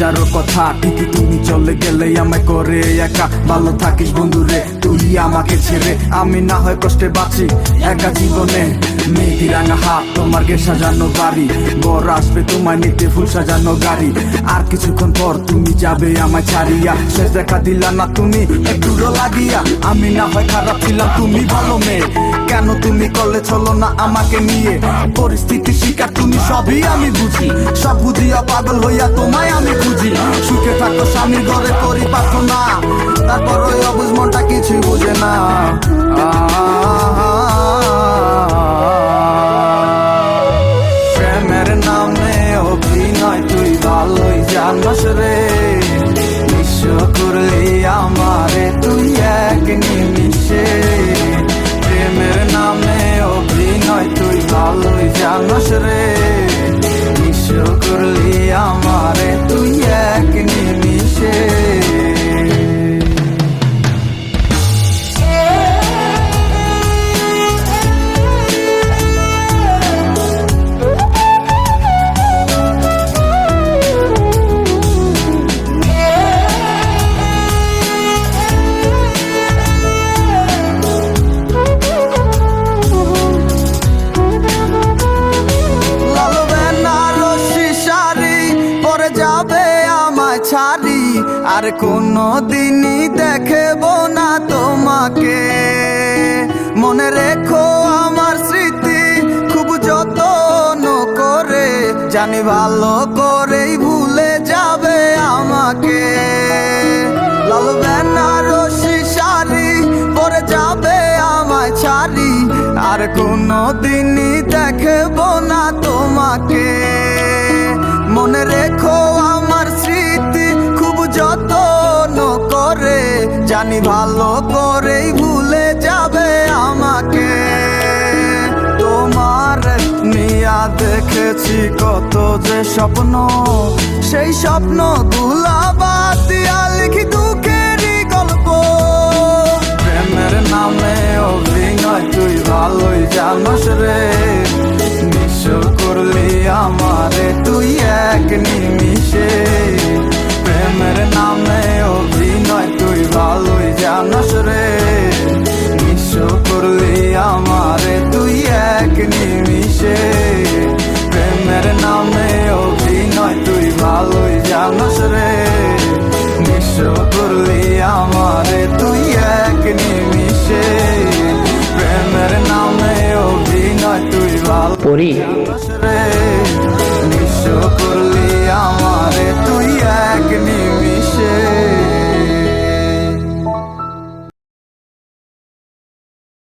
হাজারো কথা, ঠিকই তুমি চলে গেলে আমায় করে একা। ভালো থাকিস বন্ধুরে তুই আমাকে ছেড়ে, আমি না হয় কষ্টে বাঁচি একা জীবনে। মেঘি রাঙা হাত তোমার গে সাজানো বাড়ি, বর আসবে তোমায় নিতে ফুল সাজানো গাড়ি। আর কিছুক্ষণ পর তুমি যাবে আমায় ছাড়িয়া, শেষ দেখা দিলা না তুমি একটু লাগিয়া। আমি না হয় খারাপ ছিলাম তুমি ভালো মেয়ে, কেন তুমি করলে চলো না আমাকে নিয়ে? পরিস্থিতি শিকার তুমি সবই আমি বুঝি, সব বুঝিয়া পাগল হইয়া তোমায় আমি খুঁজি। সুখে থাকো স্বামীর ঘরে করি প্রার্থনা, তারপর ওই অবুঝ মনটা কিছুই বুঝে না। প্রেমের নামে অভিনয় তুই ভালোই জানস রে, নিঃস্ব করলি আমারে তুই এক নিমিষে। প্রেমের নামে অভিনয় তুই ভালোই জানস রে, নিঃস্ব করলি আমারে তুই এক নিমিষে। ছাড়ি আর কোনো দিনই দেখব না তোমাকে, মনে রেখো আমার স্মৃতি খুব যত্ন করে, জানি ভালো করেই ভুলে যাবে আমাকে। লাল বেনারসি শাড়ি পরে যাবে আমায় ছাড়ি, আর কোনো দিনই দেখব না তোমাকে, মনে রেখো আমার স্মৃতি খুব যত্ন করে, জানি ভালো করেই ভুলে যাবে আমাকে। তোমার নিয়া দেখেছি কত যে স্বপ্ন, সেই স্বপ্ন গুলা বাদ দিয়া লিখি দুঃখেরই গল্প। প্রেমের নামে অভিনয় তুই ভালোই জানস রে, নিঃস্ব করলি আমারে তুই এক নিমিষে। প্রেমের নামে অভিনয় তুই ভালোই জানস রে, নিঃস্ব করলি আমারে তুই এক নিমিষে। প্রেমের নামে অভিনয় তুই ভালোই জানস রে, নিঃস্ব করলি আমারে তুই এক নিমিষে। প্রেমের নামে অভিনয় তুই ভালো।